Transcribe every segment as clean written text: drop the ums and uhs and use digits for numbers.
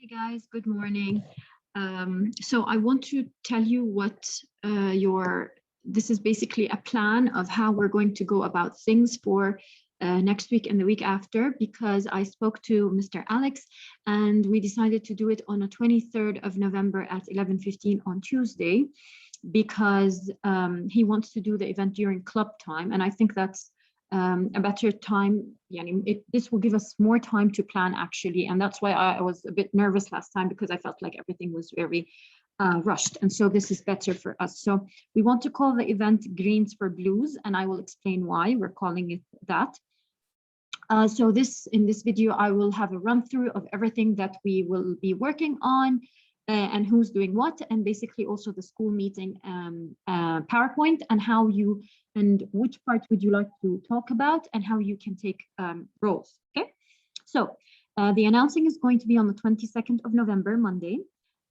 Hey guys, good morning. So I want to tell you what this is basically a plan of how we're going to go about things for next week and the week after, because I spoke to Mr. Alex and we decided to do it on the 23rd of November at 11:15 on Tuesday, because he wants to do the event during club time. And I think that's a better time. This will give us more time to plan actually. And that's why I was a bit nervous last time, because I felt like everything was very rushed. And so this is better for us. So we want to call the event Greens for Blues, and I will explain why we're calling it that. So in this video, I will have a run through of everything that we will be working on and who's doing what, and basically also the school meeting PowerPoint and which part would you like to talk about and how you can take roles. Okay, so the announcing is going to be on the 22nd of November, Monday.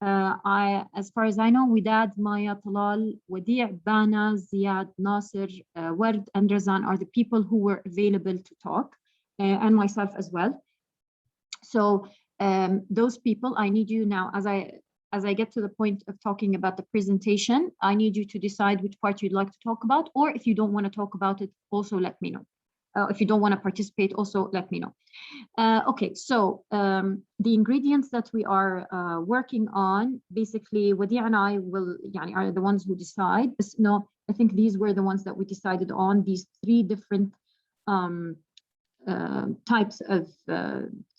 As far as I know, Widad, Maya, Talal, Wadi', Bana, Ziyad, Nasir, Ward, and Razan are the people who were available to talk, and myself as well. So those people, I need you now, as I get to the point of talking about the presentation, I need you to decide which part you'd like to talk about, or if you don't want to talk about it, also let me know. If you don't want to participate, also let me know. Okay, so the ingredients that we are working on, basically Wadi and I are the ones who decide. No, I think these were the ones that we decided on, these three different types of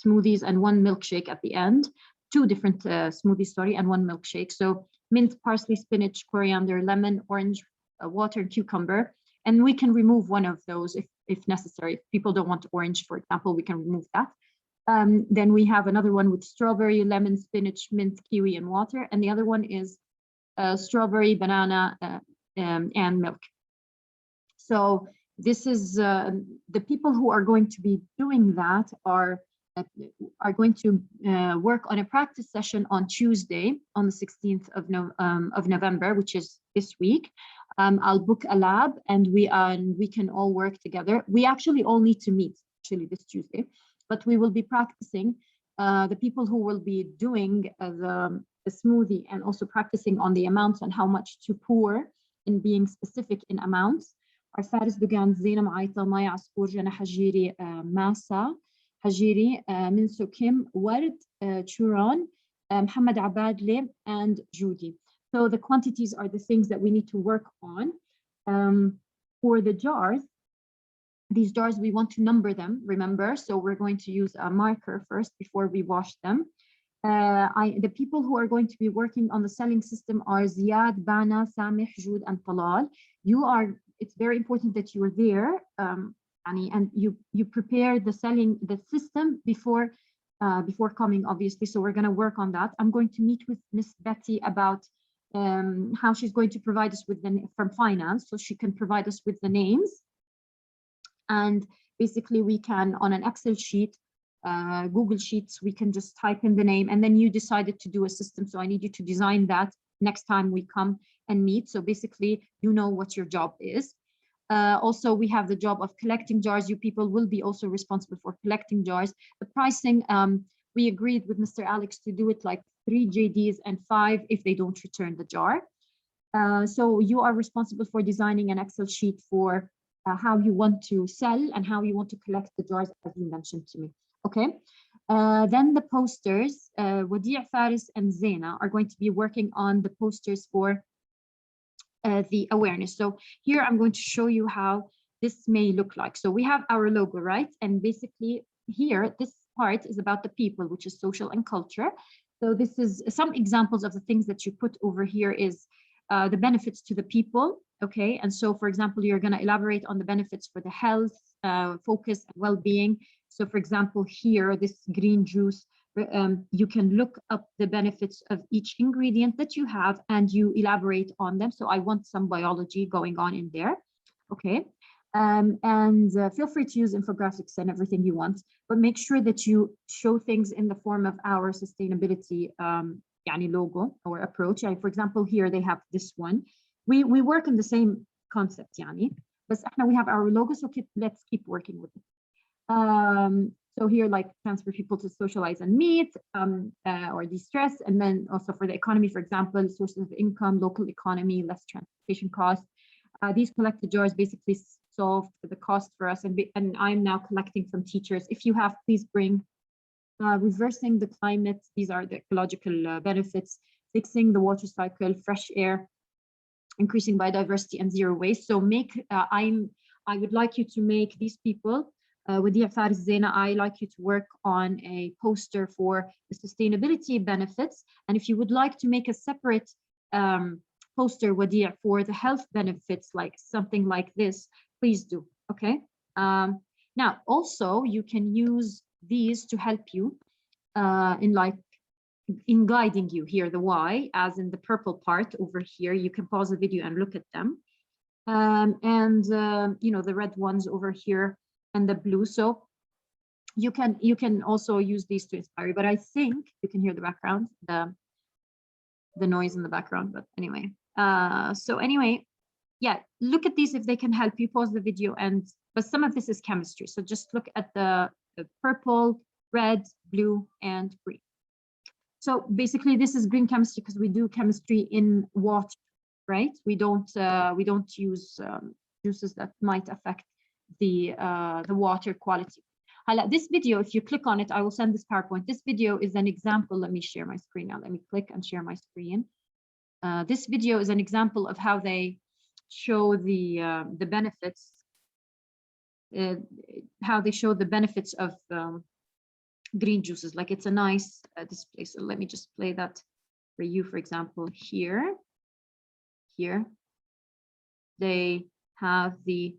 smoothies and one milkshake at the end. Two different smoothies, sorry, and one milkshake. So mint, parsley, spinach, coriander, lemon, orange, water, and cucumber. And we can remove one of those if necessary. If people don't want orange, for example, we can remove that. Then we have another one with strawberry, lemon, spinach, mint, kiwi, and water. And the other one is strawberry, banana, and milk. So this is the people who are going to be doing that are going to work on a practice session on Tuesday, on the 16th of November, which is this week. I'll book a lab and we can all work together. We actually all need to meet actually this Tuesday, but we will be practicing. The people who will be doing the smoothie and also practicing on the amounts and how much to pour and being specific in amounts are Faris Dugan, Zaina Maaita, Maya Aspour, Jana Hajiri, Masa Hajiri, Minso Kim, Ward, Churan, Muhammad Abadle, and Judy. So the quantities are the things that we need to work on. For the jars, these jars, we want to number them, remember? So we're going to use a marker first before we wash them. The people who are going to be working on the selling system are Ziyad, Bana, Samih, Joud, and Talal. It's very important that you are there. And you prepare the system before coming, obviously. So we're going to work on that. I'm going to meet with Miss Betty about how she's going to provide us with from finance, so she can provide us with the names. And basically we can, on an Excel sheet, Google Sheets, we can just type in the name, and then you decided to do a system. So I need you to design that next time we come and meet. So basically, you know what your job is. Also, we have the job of collecting jars. You people will be also responsible for collecting jars. The pricing, we agreed with Mr. Alex to do it like 3 JDs and 5 if they don't return the jar. So you are responsible for designing an Excel sheet for how you want to sell and how you want to collect the jars, as you mentioned to me. Okay. Then the posters, Wadi', Faris, and Zaina are going to be working on the posters for the awareness. So here I'm going to show you how this may look like. So we have our logo, right? And basically here, this part is about the people, which is social and culture. So this is some examples of the things that you put over here is the benefits to the people. Okay. And so, for example, you're going to elaborate on the benefits for the health, focus, and well-being. So for example, here, this green juice, you can look up the benefits of each ingredient that you have and you elaborate on them. So I want some biology going on in there. Okay. Feel free to use infographics and everything you want, but make sure that you show things in the form of our sustainability logo or approach. For example, here they have this one. We work in the same concept, but we have our logo, so let's keep working with it. So here, like chance for people to socialize and meet or de-stress. And then also for the economy, for example, sources of income, local economy, less transportation costs. These collected jars basically solve the cost for us. And I'm now collecting from teachers. If you have, please bring reversing the climate. These are the ecological benefits, fixing the water cycle, fresh air, increasing biodiversity, and zero waste. So I would like you to make these people, Wadia Faris Zena, I like you to work on a poster for the sustainability benefits. And if you would like to make a separate poster, Wadia, for the health benefits, like something like this, please do, okay? Now, also, you can use these to help you in guiding you here, the why, as in the purple part over here. You can pause the video and look at them. You know, the red ones over here and the blue. So you can also use these to inspire you. But I think you can hear the background, the noise in the background. But anyway, so anyway, yeah, look at these if they can help you. Pause the video, but some of this is chemistry. So just look at the purple, red, blue, and green. So basically, this is green chemistry because we do chemistry in water, right? We don't use juices that might affect the water quality. This video, if you click on it, I will send this PowerPoint. This video is an example. Let me share my screen now. Let me click and share my screen. This video is an example of how they show the benefits. How they show the benefits of green juices. Like, it's a nice display. So let me just play that for you. For example, here they have the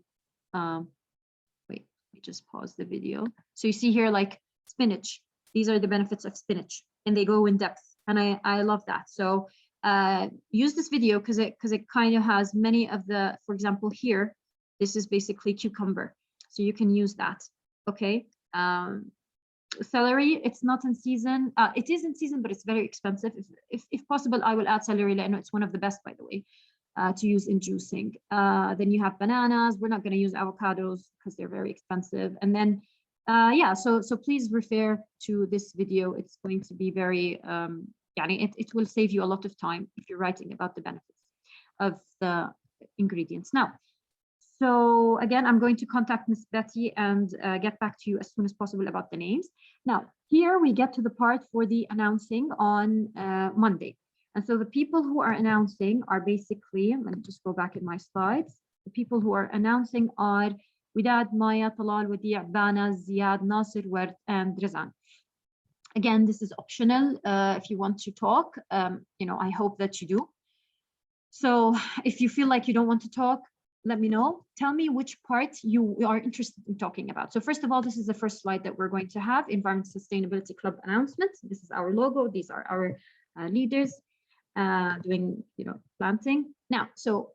wait, let me just pause the video. So you see here, like spinach, these are the benefits of spinach, and they go in depth, and I love that. So use this video because it kind of has many of the, for example, here, this is basically cucumber, so you can use that. Okay. Celery, it's not in season. It is in season, but it's very expensive. If possible, I will add celery. I know it's one of the best, by the way, to use in juicing. Then you have bananas. We're not going to use avocados because they're very expensive. And then, yeah, so please refer to this video. It's going to be very, it will save you a lot of time if you're writing about the benefits of the ingredients. Now, so again, I'm going to contact Miss Betty and get back to you as soon as possible about the names. Now, here we get to the part for the announcing on Monday. And so the people who are announcing are basically, let me just go back in my slides. The people who are announcing are Widad, Maya, Talal, Wadi', Bana, Ziad, Nasir, Werd, and Rizan. Again, this is optional if you want to talk. You know, I hope that you do. So if you feel like you don't want to talk, let me know. Tell me which part you are interested in talking about. So first of all, this is the first slide that we're going to have, Environment Sustainability Club announcement. This is our logo. These are our leaders doing, you know, planting. Now, so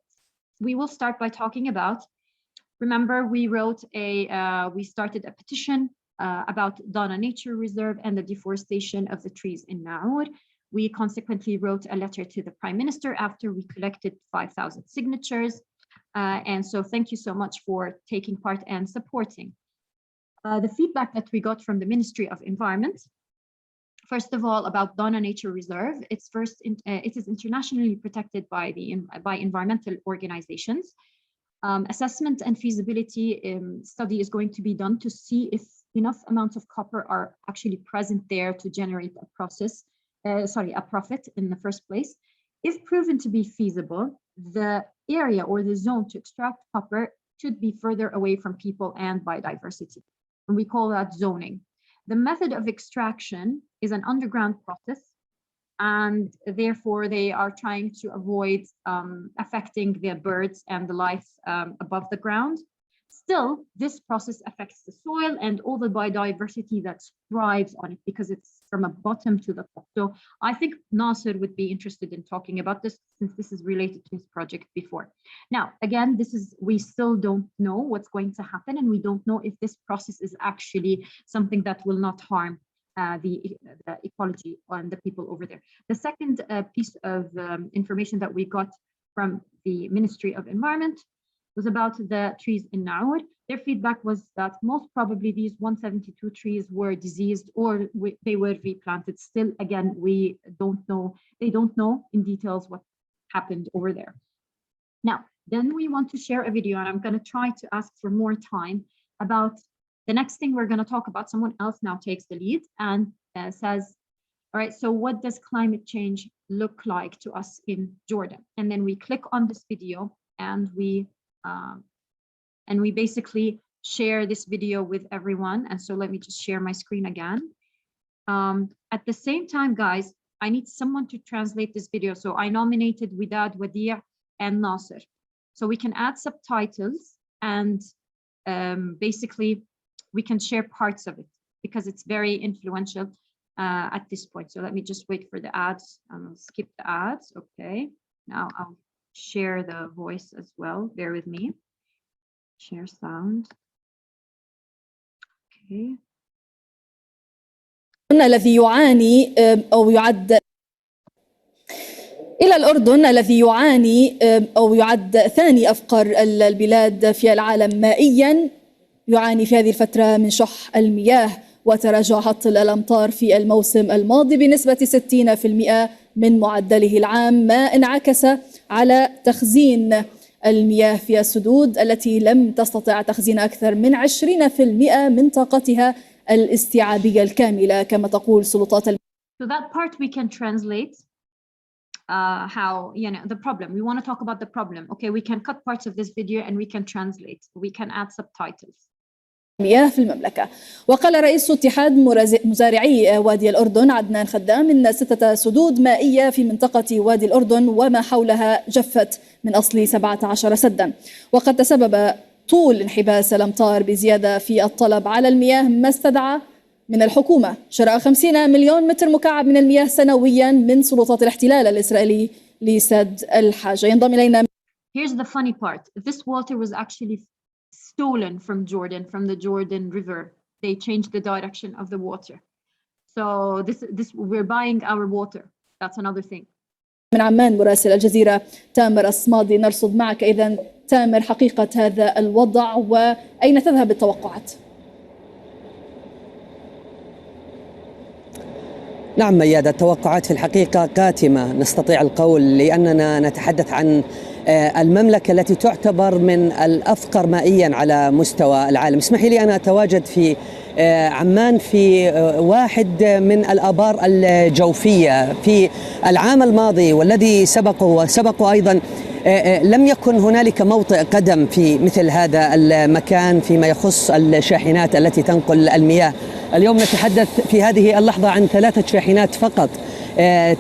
we will start by talking about, remember, we started a petition about Dana Nature Reserve and the deforestation of the trees in Naur. We consequently wrote a letter to the Prime Minister after we collected 5,000 signatures. And so thank you so much for taking part and supporting. The feedback that we got from the Ministry of Environment, first of all, about Dana Nature Reserve, it is internationally protected by environmental organizations. Assessment and feasibility study is going to be done to see if enough amounts of copper are actually present there to generate a profit in the first place. If proven to be feasible, the area or the zone to extract copper should be further away from people and biodiversity. And we call that zoning. The method of extraction is an underground process, and therefore they are trying to avoid affecting the birds and the life above the ground. Still, this process affects the soil and all the biodiversity that thrives on it because it's from a bottom to the top. So I think Nasser would be interested in talking about this since this is related to his project before. Now, again, we still don't know what's going to happen, and we don't know if this process is actually something that will not harm the ecology and the people over there. The second piece of information that we got from the Ministry of Environment was about the trees in Naur. their feedback was that most probably these 172 trees were diseased or they were replanted. Still, again, we don't know. They don't know in details what happened over there. Now, then we want to share a video, and I'm going to try to ask for more time about the next thing we're going to talk about. Someone else now takes the lead and says, all right, so what does climate change look like to us in Jordan? And then we click on this video and we basically share this video with everyone. And so let me just share my screen again. At the same time, guys, I need someone to translate this video. So I nominated Widad, Wadia, and Nasser. So we can add subtitles and basically we can share parts of it because it's very influential at this point. So let me just wait for the ads. I'll skip the ads. Okay, now I'll share the voice as well. Bear with me. Share sound. Okay. الذي يعاني أو يعد إلى الأردن الذي يعاني أو يعد ثاني أفقر البلاد في العالم مائياً، يعاني في هذه الفترة من شح المياه وتراجع هطل الأمطار في الموسم الماضي بنسبة 60% من معدله العام، ما انعكس على تخزين المياه في السدود التي لم تستطع تخزين أكثر من 20% من طاقتها الاستيعابية الكاملة كما تقول سلطات So that part we can translate how, the problem. We want to talk about the problem. Okay, we can cut parts of this video and we can translate. We can add subtitles. المياه في المملكة. وقال رئيس اتحاد مزارعي وادي الأردن عدنان خدام إن 6 سدود مائية في منطقة وادي الأردن وما حولها جفت من أصل 17 سدا، وقد تسبب طول انحباس الأمطار بزيادة في الطلب على المياه، ما استدعى من الحكومة شراء 50 مليون متر مكعب من المياه سنويا من سلطات الاحتلال الإسرائيلي لسد الحاجة. ينضم إلينا. Here's the funny part. This water was actually stolen from Jordan, from the Jordan River. They changed the direction of the water. So this we're buying our water. That's another thing. من عمان مراسل الجزيرة تامر الصمادي نرصد معك. إذن تامر، حقيقة هذا الوضع وأين تذهب التوقعات؟ نعم مياد، التوقعات في الحقيقة قاتمة نستطيع القول، لأننا نتحدث عن المملكة التي تعتبر من الأفقر مائيا على مستوى العالم. اسمحي لي أنا أتواجد في عمان في واحد من الآبار الجوفية في العام الماضي والذي سبقه أيضا. لم يكن هنالك موطئ قدم في مثل هذا المكان فيما يخص الشاحنات التي تنقل المياه. اليوم نتحدث في هذه اللحظة عن 3 شاحنات فقط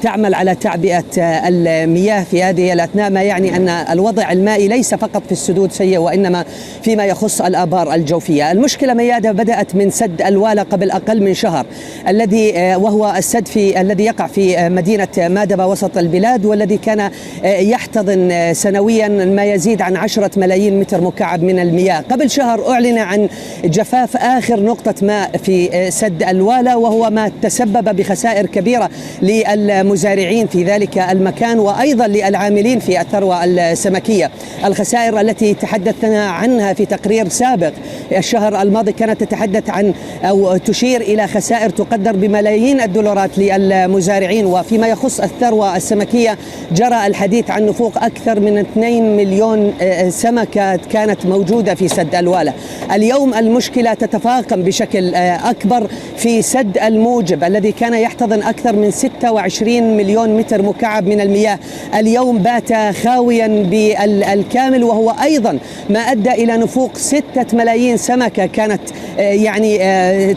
تعمل على تعبئة المياه في هذه الأثناء، ما يعني أن الوضع المائي ليس فقط في السدود سيء وإنما فيما يخص الآبار الجوفية. المشكلة ميادة بدأت من سد الوالة قبل أقل من شهر، الذي وهو السد الذي يقع في مدينة مادبة وسط البلاد، والذي كان يحتضن سنويا ما يزيد عن 10 ملايين متر مكعب من المياه. قبل شهر أعلن عن جفاف آخر نقطة ماء في سد الوالة، وهو ما تسبب بخسائر كبيرة للمزارعين في ذلك المكان وأيضا للعاملين في الثروة السمكية. الخسائر التي تحدثنا عنها في تقرير سابق الشهر الماضي كانت تتحدث عن أو تشير إلى خسائر تقدر بملايين الدولارات للمزارعين. وفيما يخص الثروة السمكية جرى الحديث عن نفوق أكثر من 2 مليون سمكة كانت موجودة في سد الوالة. اليوم المشكلة تتفاقم بشكل أكبر في سد الموجب الذي كان يحتضن أكثر من 26 مليون متر مكعب من المياه. اليوم بات خاويا بالكامل، وهو أيضا ما أدى إلى نفوق 6 ملايين سمكة كانت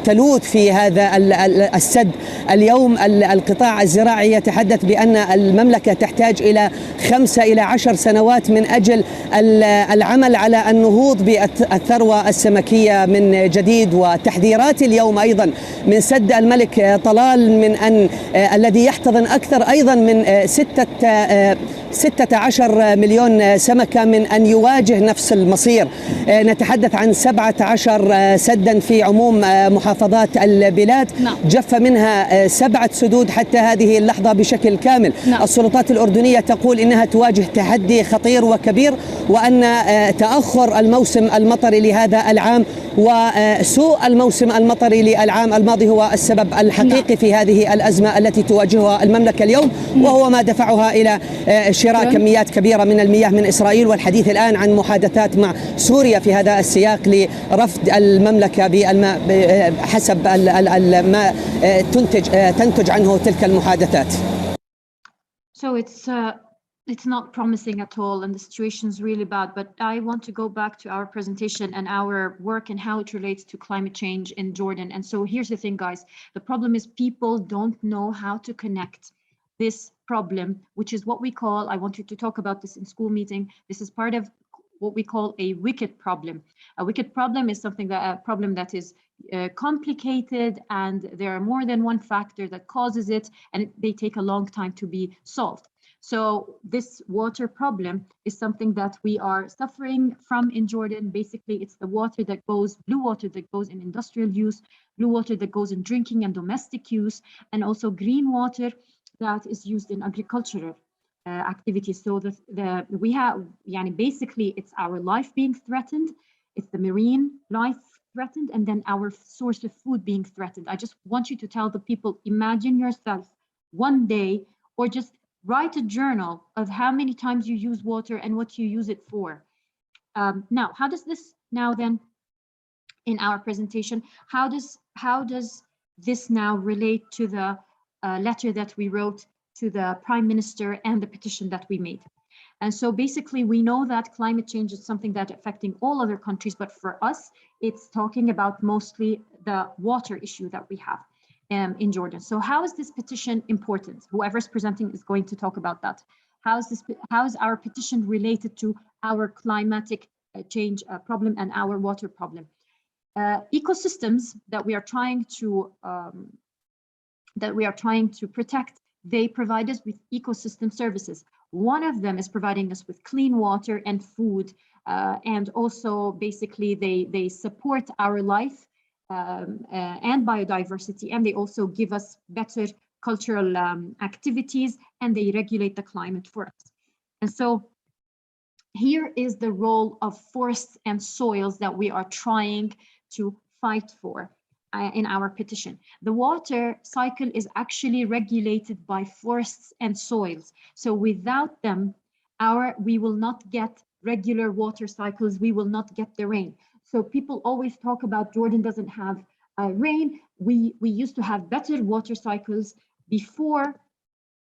تلوث في هذا السد. اليوم القطاع الزراعي يتحدث بأن المملكة تحتاج إلى 5 إلى 10 سنوات من أجل العمل على النهوض بالثروة السمكية من جديد. وتحذيرات اليوم أيضا من سد الملك طلال من أن الذي يحتضن أكثر أيضا من 6 16 مليون سمكة من أن يواجه نفس المصير. نتحدث عن 17 سدا في عموم محافظات البلاد. جف منها 7 سدود حتى هذه اللحظة بشكل كامل. السلطات الأردنية تقول إنها تواجه تحدي خطير وكبير، وأن تأخر الموسم المطري لهذا العام وسوء الموسم المطري للعام الماضي هو السبب الحقيقي في هذه الأزمة التي تواجهها المملكة اليوم، وهو ما دفعها إلى شراء كميات كبيرة من المياه من إسرائيل، والحديث الآن عن محادثات مع سوريا في هذا السياق لرفض المملكة بالماء حسب ما تنتج عنه تلك المحادثات. So it's not promising at all, and the situation is really bad. But I want to go back to our presentation and our work and how it relates to climate change in Jordan. And so here's the thing, guys. The problem is people don't know how to connect this problem, which is what we call, I want you to talk about this in school meeting. This is part of what we call a wicked problem. A wicked problem is a problem that is complicated, and there are more than one factor that causes it, and they take a long time to be solved. So this water problem is something that we are suffering from in Jordan. Basically, it's the water that goes, blue water that goes in industrial use, blue water that goes in drinking and domestic use, and also green water that is used in agricultural activities. So we have, basically, it's our life being threatened, it's the marine life threatened, and then our source of food being threatened. I just want you to tell the people, imagine yourself one day, or just write a journal of how many times you use water and what you use it for. Now, how does this now then, in our presentation, how does this now relate to the letter that we wrote to the Prime Minister and the petition that we made? And so basically, we know that climate change is something that's affecting all other countries, but for us, it's talking about mostly the water issue that we have in Jordan. So how is this petition important? Whoever's presenting is going to talk about that. How is our petition related to our climatic change problem and our water problem? Ecosystems that we are trying to protect, they provide us with ecosystem services. One of them is providing us with clean water and food, and also basically they support our life and biodiversity, and they also give us better cultural activities, and they regulate the climate for us. And so here is the role of forests and soils that we are trying to fight for in our petition. The water cycle is actually regulated by forests and soils. So without them, we will not get regular water cycles, we will not get the rain. So people always talk about Jordan doesn't have rain. We used to have better water cycles before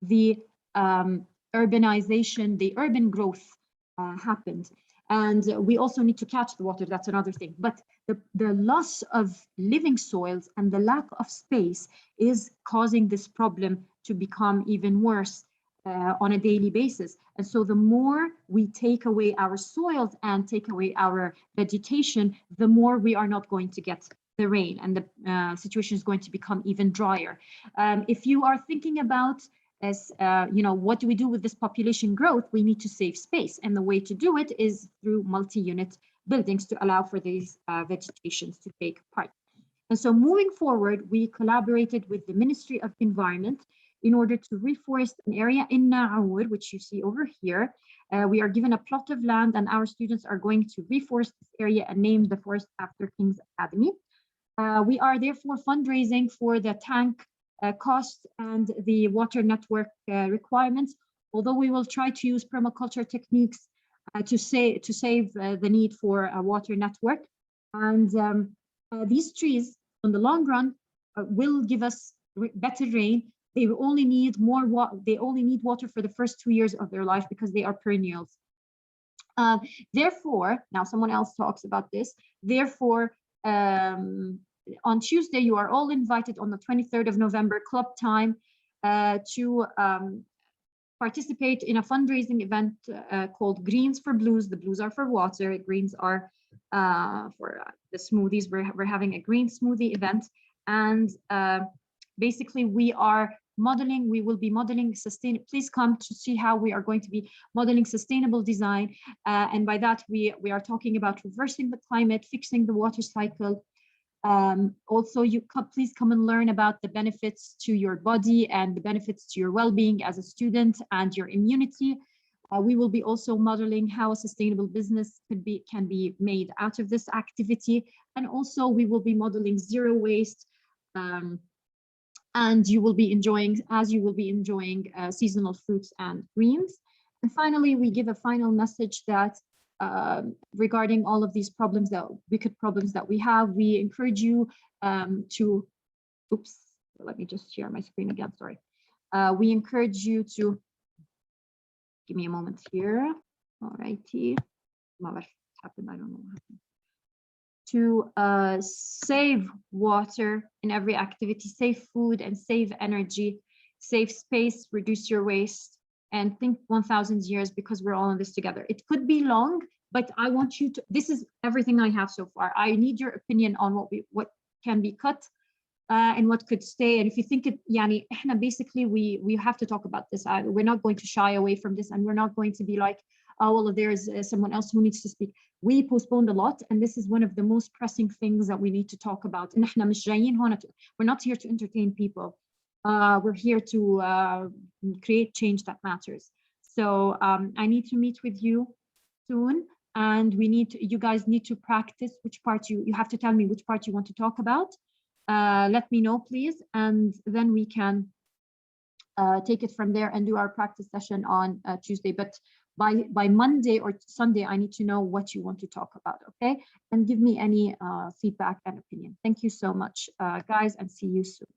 the urbanization, the urban growth happened. And we also need to catch the water, that's another thing. But the loss of living soils and the lack of space is causing this problem to become even worse on a daily basis. And so the more we take away our soils and take away our vegetation, the more we are not going to get the rain, and the situation is going to become even drier. If you are thinking about, what do we do with this population growth? We need to save space, and the way to do it is through multi-unit buildings to allow for these vegetations to take part. And so moving forward, we collaborated with the Ministry of Environment in order to reforest an area in Naur, which you see over here. We are given a plot of land, and our students are going to reforest this area and name the forest after King's Academy. We are therefore fundraising for the tank costs and the water network requirements, although we will try to use permaculture techniques to save the need for a water network. And these trees, on the long run, will give us better rain. They only need water for the first 2 years of their life because they are perennials. Therefore, now someone else talks about this. Therefore, on Tuesday, you are all invited on the 23rd of November, club time, to participate in a fundraising event called Greens for Blues. The blues are for water, greens are for the smoothies. We're having a green smoothie event, and basically we are modeling, we will be modeling please come to see how we are going to be modeling sustainable design. And by that, we are talking about reversing the climate, fixing the water cycle. Also, please come and learn about the benefits to your body and the benefits to your well-being as a student and your immunity. We will be also modeling how a sustainable business can be made out of this activity. And also we will be modeling zero waste. And you will be enjoying seasonal fruits and greens. And finally, we give a final message that regarding all of these problems, wicked problems that we have, we encourage you to, let me just share my screen again, sorry. We encourage you to, give me a moment here, all righty. What happened? I don't know what happened. To save water in every activity, save food and save energy, save space, reduce your waste, and think 1,000 years, because we're all in this together. It could be long, but I want you to, this is everything I have so far. I need your opinion on what can be cut and what could stay. And if you think it, yani, basically we have to talk about this. We're not going to shy away from this, and we're not going to be like, oh, well, there's someone else who needs to speak. We postponed a lot, and this is one of the most pressing things that we need to talk about. We're not here to entertain people. We're here to create change that matters. So I need to meet with you soon, and you guys need to practice which part you have to tell me which part you want to talk about. Let me know, please, and then we can take it from there and do our practice session on Tuesday. But by Monday or Sunday, I need to know what you want to talk about, okay? And give me any feedback and opinion. Thank you so much, guys, and see you soon.